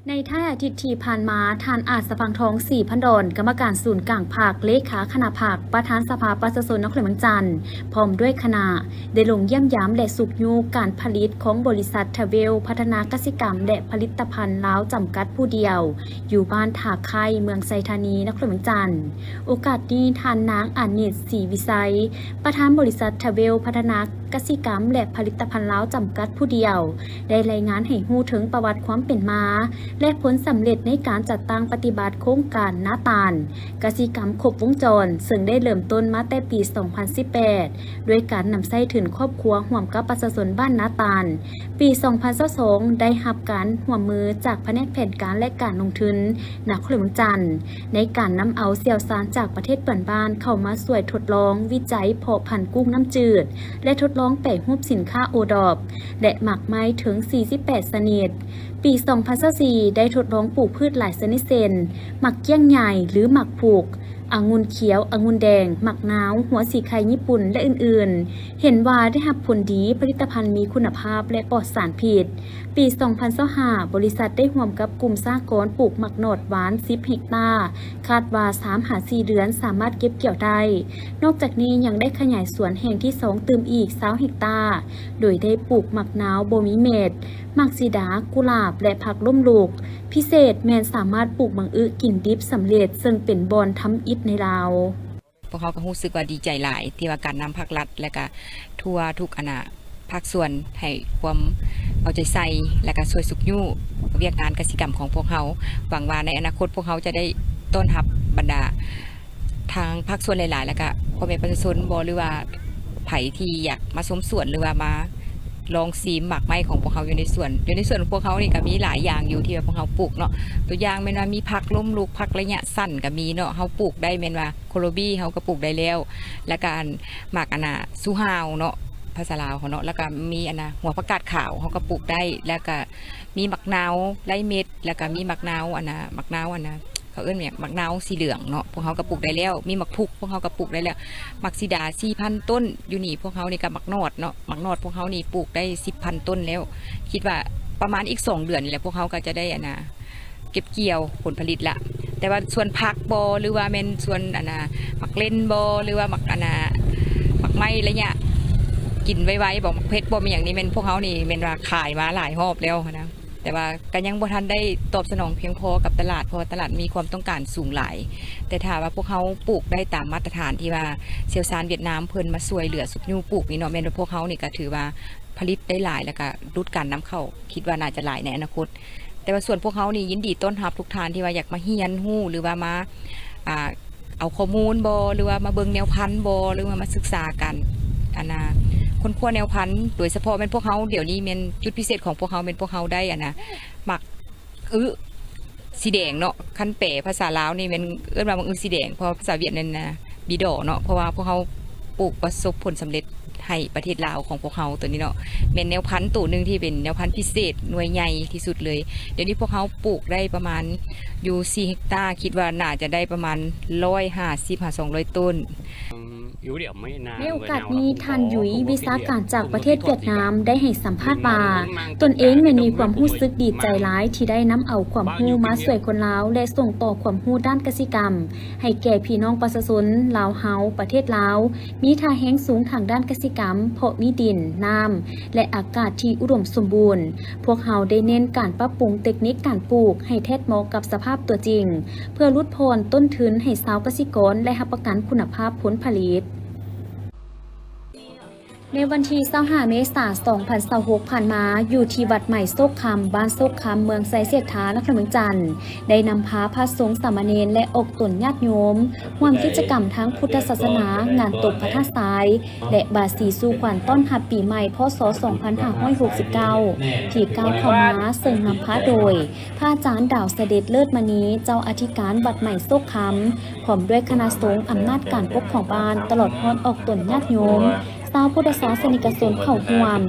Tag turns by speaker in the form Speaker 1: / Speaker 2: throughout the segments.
Speaker 1: ในท้ายอาทิตย์ที่ผ่านมาทานอาจสะพังทองศรีพันดอนกรรมการศูนย์กลางภาคเลขาคณะภาคประธานสภาประชาชนนครหลวงเมืองจันทร์พร้อมด้วยคณะได้ลงเยี่ยมยามและสุกยูการผลิตของบริษัททเวลพัฒนากสิกรรมและผลิตภัณฑ์ลาวจำกัดผู้เดียวอยู่บ้านถาไคเมืองไซธานีนครหลวงเมืองจันทร์โอกาสนี้ทานนางอานิตศรีวิสัยประธานบริษัททเวลพัฒนากสิกรรมและผลิตภัณฑ์ลาวจำกัดผู้เดียวได้รายงานให้ฮู้ถึงประวัติความเป็นมาและผลสำเร็จในการจัดตั้งปฏิบัติโครงการนาตาลกสิกรรมครบวงจรซึ่งได้เริ่มต้นมาแต่ปี 2018 ด้วยการนำไส้ถึงครอบครัวร่วมกับประชาชนบ้านนาตาลปี 2022 ได้รับการร่วมมือจากแผนกแผนการและการลงทุนนครหลวงจันทร์ในการนำเอาเสี่ยวสารจากประเทศเพื่อนบ้านเข้ามาช่วยทดลองวิจัยเพาะพันธุ์กุ้งน้ำจืดและทดลองแปรรูปสินค้าโอดอปและหมักไม้ถึง 48 ชนิดปี 2024 ได้ทดลองปลูกพืชหลายชนิดเช่นหมักเกี้ยงใหญ่หรือหมักผูกองุ่นเขียวองุ่นแดงหมักนาวหัวสีไข่ญี่ปุ่นและอื่นๆเห็นว่าได้รับผลดีผลิตภัณฑ์มีคุณภาพและปลอดสารพิษปี 2025 บริษัทได้ร่วมกับกลุ่มสหกรณ์ปลูกหมักโนดหวาน 10 เฮกตาร์คาดว่า 3-4 เดือนสามารถเก็บเกี่ยวได้นอกจากนี้ยังได้ขยายสวนแห่งที่ 2 เติมอีก 20 เฮกตาร์โดยได้ปลูกหมักนาวโบมิเมดหมักสีดากุหลาบและผักล้มลูกพิเศษแมนสามารถปลูกมังอึกินดิบสำเร็จซึ่งเป็นบอนทำอิฐในลาว
Speaker 2: พวกเขาก็รู้สึกว่าดีใจหลายที่ว่าการนำภาครัฐและก็ทั่วทุกภาคส่วนให้ความเอาใจใส่และก็ช่วยสุขยู่เวียกงานกสิกรรมของพวกเขาหวังว่าในอนาคตพวกเขาจะได้ต้อนรับบรรดาทางภาคส่วนหลายๆแล้วก็พ่อแม่ประชาชนบ่หรือว่าไผที่อยากมาชมสวนหรือว่ามาลองซีมหมักไม้ของพวกเขาอยู่ในสวนของพวกเขานี่ก็มีหลายอย่างอยู่ที่พวกเขาปลูกเนาะตัวอย่างแม่นว่ามีผักล้มลุกผักระยะสั้นก็มีเนาะเขาปลูกได้แม่นว่าโคโลบี้เขาก็ปลูกได้แล้วและการหมักซูฮาวเนาะภาษาลาวเขาเนาะแล้วก็มีหัวผักกาดขาวเขาก็ปลูกได้แล้วก็มีหมักนาวไร้เม็ดแล้วก็มีหมักนาวหมักนาวเขาเอื้นเนี่ยหมักนาวสีเหลืองเนาะพวกเขาก็ปลูกได้แล้วมีหมักพุกพวกเขาก็ปลูกได้แล้วหมักสีดา4,000 ต้นอยู่นี่พวกเขานี่ก็หมักนอดเนาะหมักนอดพวกเขานี่ปลูกได้ 10,000 ต้นแล้วคิดว่าประมาณอีก2 เดือนนี่แหละพวกเขาก็จะได้เก็บเกี่ยวผลผลิตละแต่ว่าส่วนผักบอหรือว่าเป็นส่วนหมักเล่นบอหรือว่าหมักหมักไม้อะไรเงี้ยกินไว้บอกหมักเพชรบอมีอย่างนี้เป็นพวกเขานี่เป็นว่าขายมาหลายรอบแล้วนะแต่ว่าก็ยังบ่ทันได้ตอบสนองเพียงพอกับตลาดเพราะตลาดมีความต้องการสูงหลายแต่ถ้าว่าพวกเขาปลูกได้ตามมาตรฐานที่ว่าเซียวซานเวียดนามเพิ่นมาช่วยเหลือสุกยูปลูกนี่เนาะแม่นว่าพวกเขานี่ก็ถือว่าผลิตได้หลายแล้วก็ลดการนำเข้าคิดว่าน่าจะหลายในอนาคตแต่ว่าส่วนพวกเขานี่ยินดีต้อนรับทุกท่านที่ว่าอยากมาเฮียนฮู้หรือว่ามาเอาข้อมูลบ่หรือว่ามาเบิ่งแนวพันธุ์บ่หรือว่ามาศึกษากันคนขั้วแนวพันธุ์โดยเฉพาะเป็นพวกเขาเดี๋ยวนี้เป็นจุดพิเศษของพวกเขาเป็นพวกเขาได้หมักสีแดงเนาะคันเป๋ภาษาลาวนี่เป็นว่ามักสีแดงเพราะภาษาเวียดนั่นบีดอเนาะเพราะว่าพวกเขาปลูกประสบผลสำเร็จให้ประเทศลาวของพวกเขาตัวนี้เนาะเป็นแนวพันธุ์ตัวหนึ่งที่เป็นแนวพันธุ์พิเศษหน่วยใหญ่ที่สุดเลยเดี๋ยวนี้พวกเขาปลูกได้ประมาณอยู่4 เฮกตาร์คิดว่าน่าจะได้ประมาณ150-200 ต้น
Speaker 1: ในโอกาสนี้ท่านหยุยวิสาการจากประเทศเวียดนามได้ให้สัมภาษณ์ว่าตนเองมีความรู้สึกดีใจหลายที่ได้นำเอาความรู้มาช่วยคนลาวและส่งต่อความรู้ด้านกสิกรรมให้แก่พี่น้องประชาชนลาวเฮาประเทศลาวมีท่าแห้งสูงทางด้านกสิกรรมเพราะมีดินน้ำและอากาศที่อุดมสมบูรณ์พวกเฮาได้เน้นการปรับปรุงเทคนิคการปลูกให้แทบเหมาะกับสภาพตัวจริงเพื่อลดพรต้นทุนให้ชาวเกษตรกรและรับประกันคุณภาพผลผลิตในวันที่25 เมษายน 2026 ผ่านมาอยู่ที่วัดใหม่โซกคำบ้านโซกคำเมืองไซเสถานครหลวงเมืองจันทร์ได้นำพาพระสงฆ์สามเณรและอกตนญาติโยมร่วมกิจกรรมทั้งพุทธศาสนางานตบพระธาตุทรายและบาสีสู่ขวัญต้อนรับปีใหม่พศ 2569 ที่ก้าวเข้ามาเสริมนำพระโดยพระอาจารย์ดาวเสด็จเลิศมณีเจ้าอธิการวัดใหม่โซกคำพร้อมด้วยคณะสงฆ์อำนาจการปกครองบ้านตลอดพรออกตนญาติโยม ชาวพุทธศาสนิกชนเข้าร่วม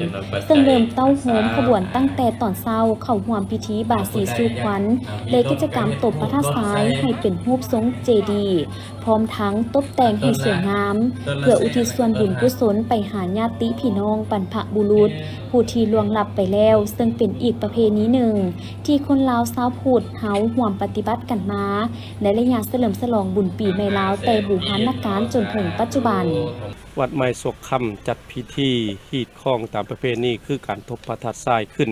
Speaker 1: ซึ่งเริ่มเต้าโหมขบวนตั้งแต่ตอนเช้าเข้าร่วมพิธีบาสีสู่ขวัญและกิจกรรมตบพระธาตุทรายให้เป็นรูปทรงเจดีย์พร้อมทั้งตกแต่งให้สวยงามเพื่ออุทิศส่วนบุญกุศลไปหาญาติพี่น้องบรรพบุรุษผู้ที่ล่วงลับไปแล้วซึ่งเป็นอีกประเพณีหนึ่งที่คนลาวชาวพุทธเฮาร่วมปฏิบัติกันมาในระยะเฉลิมฉลองบุญปีใหม่ลาวแต่บูหานการจนถึงปัจจุบัน
Speaker 3: วัดไม้ศกคำจัดพิธีฮีดข้องตามประเพณีคือการทบพระธาตุทรายขึ้น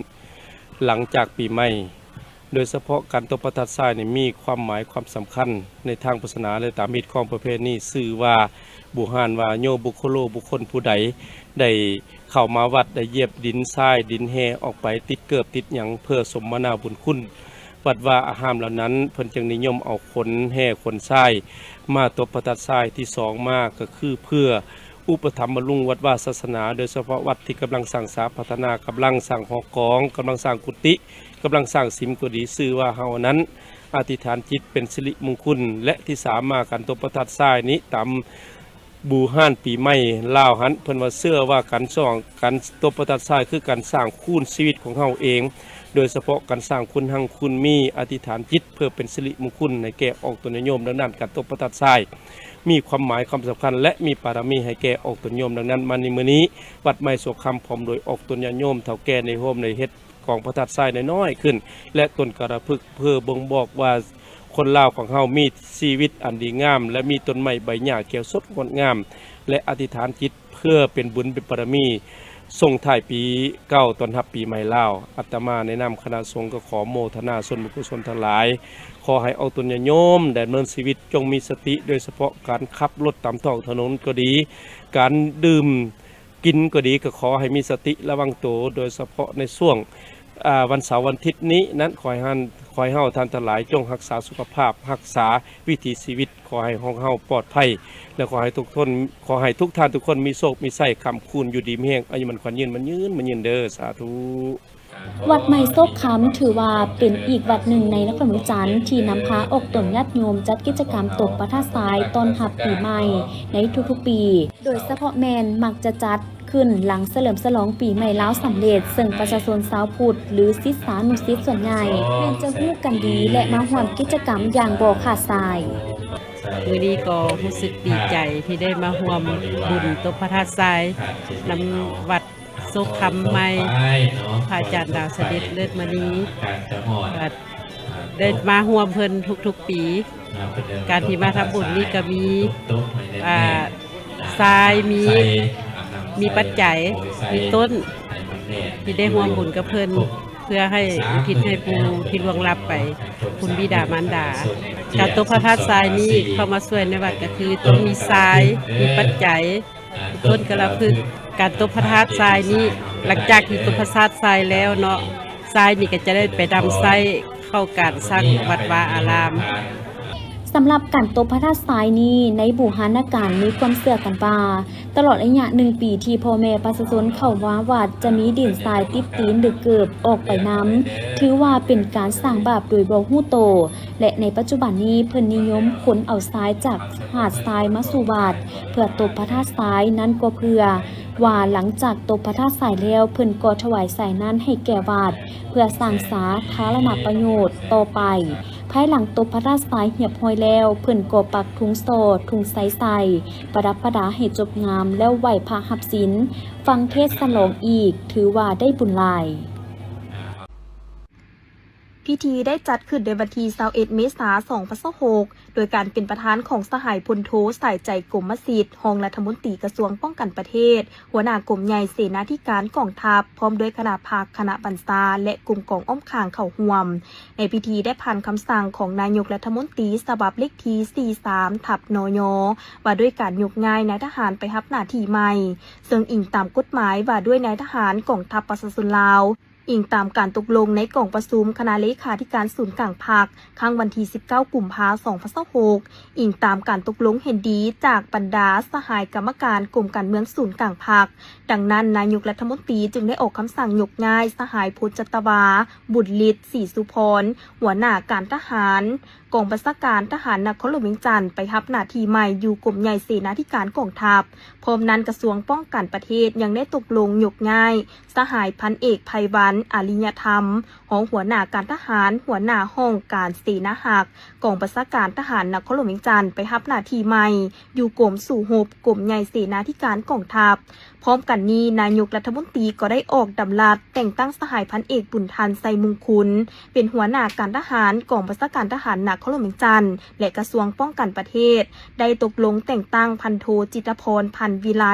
Speaker 3: หลังจากปีใหม่โดยเฉพาะการทบพระธาตุทรายมีความหมายความสำคัญในทางศาสนาและตามฮีดข้องประเพณีชื่อว่าบูหานว่าโยบุคโลบุคคลผู้ใดได้เข้ามาวัดได้เหยียบดินทรายดินแห่ออกไปติดเกิบติดหยังเพื่อสมนาบุญคุณวัดว่าอาหารเหล่านั้นเพิ่นจึงนิยมเอาคนแห่คนทรายมาตบพระธาตุทรายที่สองมาก็คือเพื่ออุปถัมภ์บำรุงวัดว่าศาสนาโดยเฉพาะวัดที่กำลังสร้างสาพัฒนากำลังสร้างหอกองกำลังสร้างกุฏิกำลังสร้างสิมกุฏิชื่อว่าเฮานั้นอธิษฐานจิตเป็นสิริมงคลและที่สามมาการตบพระธาตุทรายนี้ตามบูฮ่านปีใหม่ลาวหันเพิ่นว่าเชื่อว่าการสร้างการตบพระธาตุทรายคือการสร้างคูณชีวิตของเฮาเองโดยเฉพาะการสร้างคุณหังคุณมีอธิษฐานจิตเพื่อเป็นสิริมงคลในแก่ออกตนนิยมดังนั้นการตบพระธาตุทรายมีความหมายความสำคัญและมีปารมีให้แก่ออกตนนิยมดังนั้นมาในมื้อนี้วัดไม้โศกคำพร้อมโดยออกตนญาติโยมเฒ่าแก่ในโฮมในเฮ็ดของพระธาตุทรายน้อยๆขึ้นและต้นกระพึกเพื่อบ่งบอกว่าคนลาวของเฮามีชีวิตอันดีงามและมีต้นไม้ใบหญ้าเขียวสดงดงามและอธิษฐานจิตเพื่อเป็นบุญเป็นบารมีส่งท้ายปีเก้าต้อนรับปีใหม่ลาวอาตมาในนามคณะสงฆ์ก็ขอโมทนาส่วนบุญกุศลทั้งหลายขอให้เอาตนญาติโยมดำเนินชีวิตจงมีสติโดยเฉพาะการขับรถตามท้องถนนก็ดีการดื่มกินก็ดีก็ขอให้มีสติระวังตัวโดยเฉพาะในช่วงวันเสาร์วันอาทิตย์นี้นั้นขอให้เฮาท่านทั้งหลายจงรักษาสุขภาพรักษาวิถีชีวิตขอให้ของเฮาปลอดภัยและขอให้ทุกท่านทุกคนมีโชคมีไส้คำคูณอยู่ดีมีแห่งอายุมันขวัญยืนมันยืนเด้อสาธุ
Speaker 1: วัดไม้โซกคำถือว่าเป็นอีกวัดหนึ่งในนครหลวงจันทร์ที่นำพาออกตนญาติโยมจัดกิจกรรมตบพระธาตุทรายต้อนรับปีใหม่ในทุกๆปีโดยเฉพาะแมนมักจะจัดขึ้นหลังเฉลิมฉลองปีใหม่ลาวสำเร็จซึ่งประชาชนชาวพุทธหรือศิษยานุศิษย์ส่วนใหญ่แม้จะรู้กันดีและมาร่วมกิจกรรมอย่างบ่ขาดสาย
Speaker 4: มื้อนี้ก็รู้สึกดีใจที่ได้มาร่วมบุญตบพระธาตุทรายนำวัดโศกคำใหม่พระอาจารย์ดาวเสด็จเลิศมณีได้มาร่วมเพิ่นทุกๆปีการที่มาทำบุญนี่ก็มีทรายมีปัจจัยมีต้นที่ได้ร่วมบุญกับเพิ่นเพื่อให้อุทิศให้ผู้ที่ล่วงลับไปคุณบิดามารดาการตบพระธาตุทรายนี้เข้ามาช่วยในวัดก็คือต้องมีทรายมีปัจจัยต้นกระพึกการตบพระธาตุทรายนี้หลังจากที่ตบพระธาตุทรายแล้วเนาะทรายนี่ก็จะได้ไปดำไส้เข้าการสร้างวัดวาอาราม
Speaker 1: สำหรับการตบพระธาตุทรายนี้ในบูหานการมีความเสื่อกันว่าตลอดระยะ1 ปีที่พ่อแม่ประชาชนเข้าว่าวัดจะมีดินทรายติดตีนหรือเกิบออกไปน้ำถือว่าเป็นการสร้างบาปโดยบ่ฮู้โตและในปัจจุบันนี้เพิ่นนิยมขนเอาทรายจากหาดทรายมาสู่วัดเพื่อตบพระธาตุทรายนั้นก็เพื่อว่าหลังจากตบพระธาตุทรายแล้วเพิ่นก็ถวายทรายนั้นให้แก่วัดเพื่อสร้างสาธารณประโยชน์ต่อไปภายหลังตบพระธาตุทรายเหียบห้อยแล้วเพิ่นก็ปักถุงโซถุงใสประดับประดาให้จบงามแล้วไหว้พระหับศีลฟังเทศน์ฉลองอีกถือว่าได้บุญหลาย พิธีได้จัดขึ้นในวันที่21 เมษายน 2026 โดยการเป็นประธานของสหายพลโทสายใจกรมศิษย์รองรัฐมนตรีกระทรวงป้องกันประเทศหัวหน้ากรมใหญ่เสนาธิการกองทัพพร้อมด้วยคณะภาคคณะบรรษาและกลุ่มกองอ้อมข้างเข้าร่วมในพิธีได้ผ่านคำสั่งของนายกรัฐมนตรีฉบับเลขที่43/นย.ว่าด้วยการยกย้ายนายทหารไปรับหน้าที่ใหม่ซึ่งอิงตามกฎหมายว่าด้วยนายทหารกองทัพประชาชนลาว
Speaker 5: อิงตามการตกลงในกล่องประชุมคณะเลขาธิการศูนย์กลางภาคครั้งวันที่ 19 กุมภาพันธ์ 2026 อิงตามการตกลงเห็นดีจากบรรดาสหายกรรมการกลุ่มการเมืองศูนย์กลางภาคดังนั้นนายกรัฐมนตรีจึงได้ออกคำสั่งยกย้ายสหายพจน์จัตวา บุตรฤทธิ์ศรีสุพรหัวหน้าการทหารกองบัญชาการทหารนครหลวงเวียงจันทร์ไปรับหน้าที่ใหม่อยู่กรมใหญ่เสนาธิการกองทัพพร้อมนั้นกระทรวงป้องกันประเทศยังได้ตกลงยกย้ายสหายพันเอกไพวันอริยธรรมของหัวหน้าการทหารหัวหน้าห้องการเสนาหักกองบัญชาการทหารนครหลวงเวียงจันทร์ไปรับหน้าที่ใหม่อยู่กรมสู่หบกรมใหญ่เสนาธิการกองทัพพร้อมกันนี้นายกรัฐมนตรีก็ได้ออกดำรัสแต่งตั้งสหายพันเอกบุญทันไซมุงคุณเป็นหัวหน้าการทหารกองบัญชาการทหารนครหลวงเวียงจันทร์และกระทรวงป้องกันประเทศได้ตกลงแต่งตั้งพันโทจิตรพรพันวิไล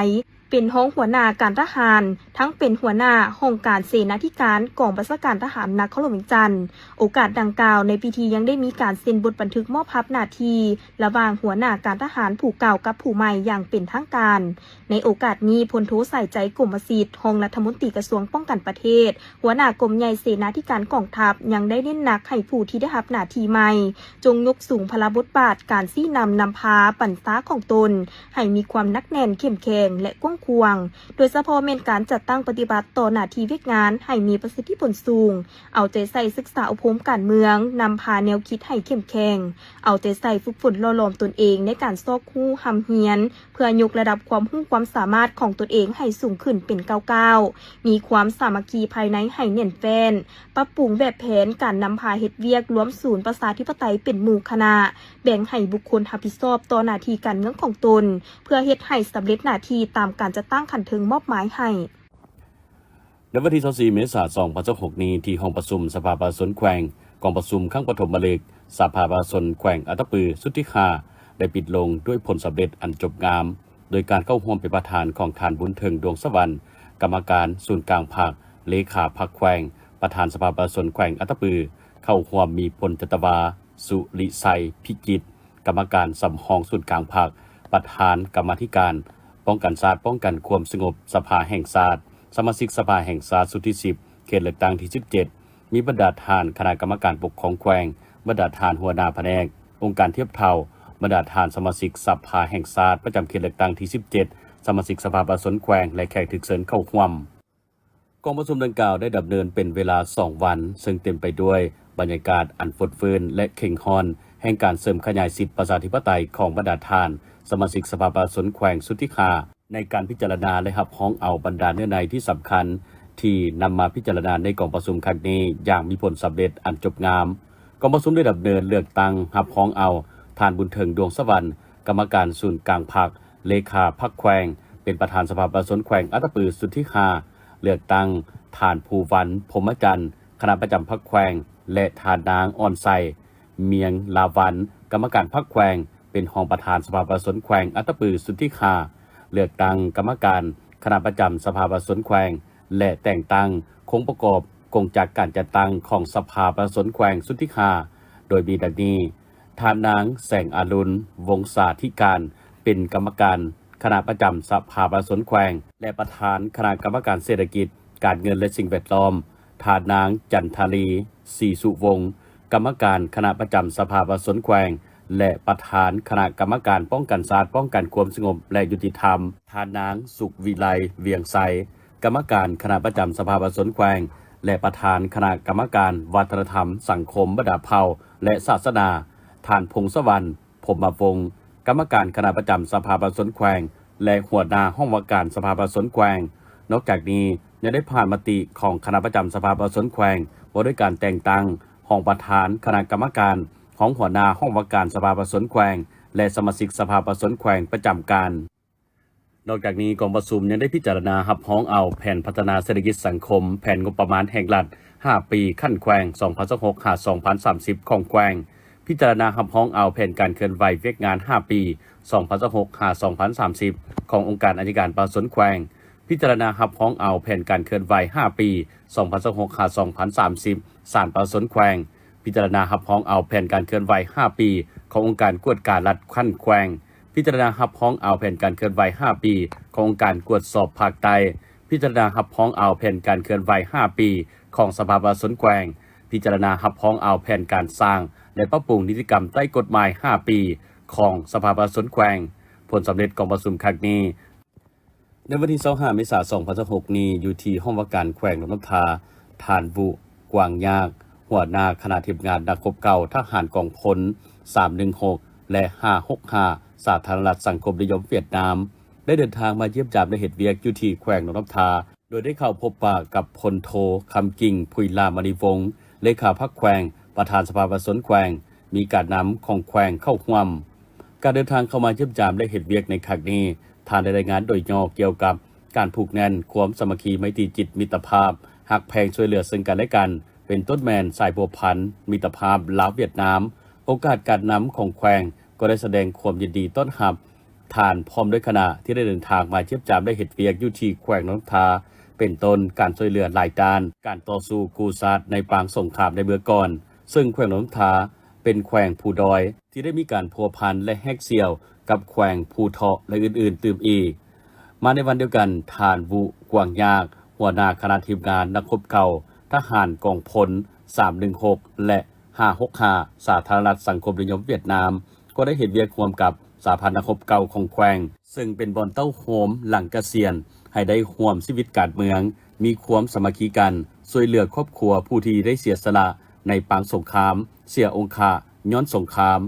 Speaker 5: เป็นห้องหัวหน้าการทหารทั้งเป็นหัวหน้าห้องการเสนาธิการกองบัญชาการทหารนครหลวงเวียงจันทร์โอกาสดังกล่าวในพิธียังได้มีการเซ็นบทบันทึกมอบพับหน้าที่ระหว่างหัวหน้าการทหารผู้เก่ากับผู้ใหม่อย่างเป็นทางการในโอกาสนี้พลโทใส่ใจกรมสิทธิ์ห้องรัฐมนตรีกระทรวงป้องกันประเทศหัวหน้ากรมใหญ่เสนาธิการกองทัพยังได้เน้นหนักให้ผู้ที่ได้รับหน้าที่ใหม่จงยกสูงพลบทบาทการซี่นำพาปั่นฟ้าของตนให้มีความนักแน่นเข้มแข็งและกว้างขวางโดยเฉพาะเมนการจัดตั้งปฏิบัติต่อหน้าที่เวียกงานให้มีประสิทธิผลสูงเอาใจใส่ศึกษาอบรมการเมืองนำพาแนวคิดให้เข้มแข็งเอาใจใส่ฝึกฝนหล่อหลอมตนเองในการซอกฮู้หำเฮียนเพื่อยกระดับความรู้ความสามารถของตนเองให้สูงขึ้นเป็นก้าวๆมีความสามัคคีภายในให้แน่นแฟ้นปรับปรุงแบบแผนการนำพาเฮ็ดเวียกรวมศูนย์ประชาธิปไตยเป็นหมู่คณะแบ่งให้บุคคลรับผิดชอบต่อหน้าที่การเมืองของตนเพื่อเฮ็ดให้สำเร็จหน้าที่ตามการจัดตั้งขันถึงมอบหมายให้
Speaker 6: ในวันที่ 24 เมษายน 2026 นี้ที่ห้องประชุมสภาประชาชนแขวงกองประชุมครั้งปฐมฤกษ์สภาประชาชนแขวงอัตตปือสุทธิคาได้ปิดลงด้วยผลสำเร็จอันจบงามโดยการเข้าร่วมเป็นประธานของท่านบุญเทิงดวงสวรรค์กรรมการศูนย์กลางภาคเลขาพรรคแขวงประธานสภาประชาชนแขวงอัตตปือเข้าร่วมมีพลจัตวาสุริไซพิจิตรกรรมการสำรองศูนย์กลางภาคประธานกรรมาธิการป้องกันชาติป้องกันความสงบสภาแห่งชาติสมาชิกสภาแห่งชาติสุดที่ 10 เขตเลือกตั้งที่ 17 มีบรรดาทานคณะกรรมการปกครองแขวงบรรดาทานหัวหน้าแผนกองค์การเทียบเท่าบรรดาทานสมาชิกสภาแห่งชาติประจำเขตเลือกตั้งที่ 17 สมาชิกสภาประชาชนแขวงและแขกถึกเชิญเข้าร่วมกองประชุมดังกล่าวได้ดำเนินเป็นเวลา 2 วันซึ่งเต็มไปด้วยบรรยากาศอันฟดฟื้นและเข่งฮ้อนแห่งการเสริมขยายสิทธิประชาธิปไตยของบรรดาทานสมาชิกสภาประชาชนแขวงสุทธิคาในการพิจารณาและรับร้องเอาบรรดาเนื้อในที่สำคัญที่นำมาพิจารณาในกองประชุมครั้งนี้อย่างมีผลสำเร็จอันจบงามกองประชุมได้ดำเนินเลือกตั้งรับร้องเอาท่านบุญเทิงดวงสวรรค์กรรมการศูนย์กลางพรรคเลขาพรรคแขวงเป็นประธานสภาประชาชนแขวงอัตตปือสุทธิคาเลือกตั้งท่านภูวันพรหมจันทร์คณะประจำพรรคแขวงและท่านนางอ่อนไซเมียงลาวันกรรมการพรรคแขวงเป็นรองประธานสภาประชาชนแขวงอัตตปือสุทธิคาเลือกตั้งกรรมการคณะประจำสภาประชาชนแขวงและแต่งตั้งคงประกอบกงจากการจัดตั้งของสภาประชาชนแขวงสุทธิคาโดยมีดังนี้ท่านนางแสงอรุณวงศาธิการเป็นกรรมการคณะประจำสภาประชาชนแขวงและประธานคณะกรรมการเศรษฐกิจการเงินและสิ่งแวดล้อมท่านนางจันทาลีศรีสุวงศ์กรรมการคณะประจำสภาประชาชนแขวงและประธานคณะกรรมการป้องกันชาติป้องกันความสงบและยุติธรรมท่านนางสุขวิไลเวียงไซกรรมการคณะประจำสภาประชาชนแขวงและประธานคณะกรรมการวัฒนธรรมสังคมบรรดาเผ่าและศาสนาท่านพงศวรรณพรหมวงศ์กรรมการคณะประจำสภาประชาชนแขวงและหัวหน้าห้องว่าการสภาประชาชนแขวงนอกจากนี้ยังได้ผ่านมติของคณะประจำสภาประชาชนแขวงว่าด้วยการแต่งตั้งห้องประธานคณะกรรมการของหัวหน้าห้องว่าการสภาประชาชนแขวงและสมาชิกสภาประชาชนแขวงประจำการนอกจากนี้กองประชุมยังได้พิจารณารับร้องเอาแผนพัฒนาเศรษฐกิจสังคมแผนงบประมาณแห่งรัฐ5 ปีขั้นแขวง 2026-2030 ของแขวงพิจารณารับร้องเอาแผนการเคลื่อนไหวเวียกงาน5 ปี 2026-2030 ขององค์การอัยการประชาชนแขวงพิจารณารับร้องเอาแผนการเคลื่อนไหว5 ปี 2026-2030 ศาลประชาชนแขวงพิจารณารับร้องเอาแผนการเคลื่อนไหว5 ปีขององค์การกวดการรัฐขั้นแขวงพิจารณารับร้องเอาแผนการเคลื่อนไหว5 ปีขององค์การกวดสอบภาคใต้พิจารณารับร้องเอาแผนการเคลื่อนไหว5 ปี ของสภาประชาชนแขวงพิจารณารับพ้องเอาแผนการสร้างและปรับปรุงนิติกรรมใต้กฎหมาย 5 ปีของสภาประชาชนแขวงผลสำเร็จของประชุมครั้งนี้ในวันที่25เมษายน2026นี้อยู่ที่ห้องว่าการแขวงหนองน้ำทาฐานบุกวางยากหัวหน้าคณะทีมงานนักรบเก่าทหารกองพล316และ565สาธารณรัฐสังคมนิยมเวียดนามได้เดินทางมาเยี่ยมยามและเฮ็ดเวียกอยู่ที่แขวงหนองน้ำทาโดยได้เข้าพบปะกับพลโทคำกิ่งพุยลามณีวงศ์เลขาพรรคแขวงประธานสภาประชาชนแขวงมีการนำของแขวงเข้าร่วมการเดินทางเข้ามาเยี่ยมยามและเฮ็ดเวียกในครั้งนี้ทานได้รายงานโดยย่อเกี่ยวกับการผูกแน่นความสามัคคีไมตรีจิตมิตรภาพหักแพงช่วยเหลือซึ่งกันและกันเป็นต้นแมนสายบัวพันธ์มิตรภาพลาวเวียดนามโอกาสการนำของแขวงก็ได้แสดงความยินดีต้อนรับทานพร้อมด้วยคณะที่ได้เดินทางมาเยี่ยมยามและเฮ็ดเวียกอยู่ที่แขวงหนองน้ำทาเป็นต้นการช่วยเหลือหลายด้านการต่อสู้กู้ซาดในปางสงครามในเมื่อก่อนซึ่งแขวงหนองน้ำทาเป็นแขวงภูดอยที่ได้มีการพัวพันและแฮกเสี่ยวกับแขวงภูเถาะและอื่นๆตื่มอีกมาในวันเดียวกันทานวุกวางยากหัวหน้าคณะทีมงานนักรบเก่าทหารกองพล316และ565สาธารณรัฐสังคมนิยมเวียดนามก็ได้เห็นเวียกร่วมกับสาพันธ์นักรบเก่าของแขวงซึ่งเป็นบอนเต้าโฮมหลังเกษียณให้ได้ร่วมชีวิตการเมืองมีความสามัคคีกันช่วยเหลือครอบครัวผู้ที่ได้เสียสละในปางสงครามเสียองค์ย้อนสงคราม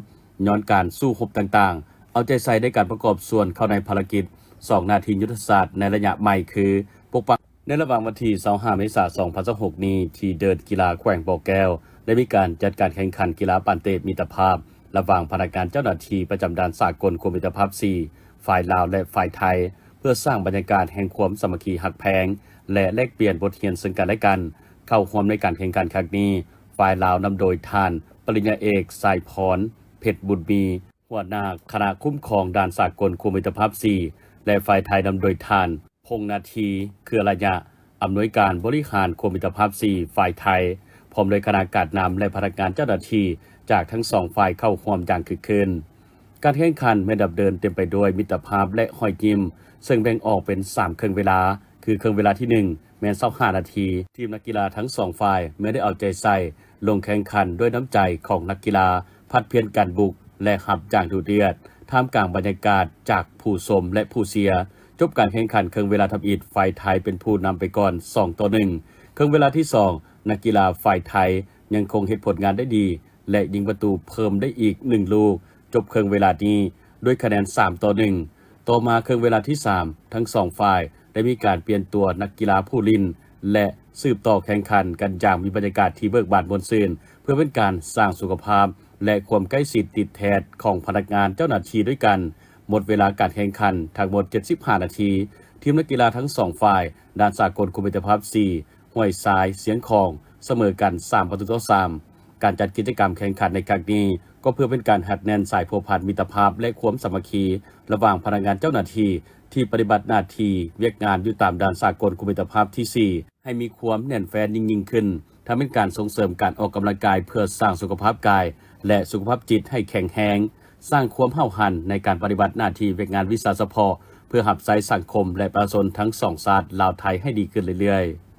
Speaker 6: ย้อนการสู้รบต่างๆเอาใจใส่ในการประกอบส่วนเข้าในภารกิจ2หน้าที่ยุทธศาสตร์ในระยะใหม่คือปกปักในระหว่างวันที่25เมษายน2026นี้ที่เดินกีฬาแขวงบ่อแก้วได้มีการจัดการแข่งขันกีฬาปั่นเตะมิตรภาพระหว่างพนักงานเจ้าหน้าที่ประจำด่านสากลกรมมิตรภาพ4ฝ่ายลาวและฝ่ายไทยเพื่อสร้างบรรยากาศแห่งความสามัคคีหักแพงและแลกเปลี่ยนบทเรียนซึ่งกันและกันเข้าร่วมในการแข่งขันครั้งนี้ฝ่ายลาวนำโดยท่านปริญญาเอกสายพรเพชรบุญมีหัวหน้าคณะคุ้มครองด่านสากลกรมมิตรภาพ4และฝ่ายไทยนำโดยท่านพงษ์นาทีเครือระยะอำนวยการบริหารกรมมิตรภาพ4ฝ่ายไทยพร้อมโดยคณะการนำและพนักงานเจ้าหน้าที่จากทั้งสองฝ่ายเข้าร่วมอย่างคึกคืนการแข่งขันไม่ดับเดินเต็มไปด้วยมิตรภาพและหอยยิ้มซึ่งแบ่งออกเป็น3ครึ่งเวลาคือครึ่งเวลาที่1แม้น25นาทีทีมนักกีฬาทั้ง2ฝ่ายไม่ได้เอาใจใส่ลงแข่งขันด้วยน้ำใจของนักกีฬาพัดเพียรกันบุกและหับอย่างดุเดือดท่ามกลางบรรยากาศจากผู้ชมและผู้เชียร์จบการแข่งขันครึ่งเวลาทำอิฐฝ่ายไทยเป็นผู้นำไปก่อน2-1ครึ่งเวลาที่2นักกีฬาฝ่ายไทยยังคงเฮ็ดผลงานได้ดีและยิงประตูเพิ่มได้อีก1ลูกจบครึ่งเวลานี้ด้วยคะแนน3-1ต่อมาครึ่งเวลาที่3ทั้ง2ฝ่ายได้มีการเปลี่ยนตัวนักกีฬาผู้ลินและสืบต่อแข่งขันกันอย่างมีบรรยากาศที่เบิกบานบนซื่นเพื่อเป็นการสร้างสุขภาพและความใกล้ชิดติดแทนของพนักงานเจ้าหน้าที่ด้วยกันหมดเวลาการแข่งขันทั้งหมด75นาทีทีมนักกีฬาทั้ง2ฝ่ายด้านสากลกรมมิตรภาพ4ห้วยทรายเสียงของเสมอกัน3-3การจัดกิจกรรมแข่งขันในครั้งนี้ก็เพื่อเป็นการหัดแน่นสายพัวพันมิตรภาพและความสามัคคีระหว่างพนักงานเจ้าหน้าที่ที่ปฏิบัติหน้าที่เวียกงานอยู่ตามด่านสากลกรมมิตรภาพที่4ให้มีความแน่นแฟ้นยิ่งขึ้นทำให้การส่งเสริมการออกกำลังกายเพื่อสร้างสุขภาพกายและสุขภาพจิตให้แข็งแรงสร้างความเห่าหันในการปฏิบัติหน้าที่เวียกงานวิสาสะเพาะเพื่อหับไซสังคมและประชาชนทั้ง2ชาติลาวไทยให้ดีขึ้นเรื่อยๆ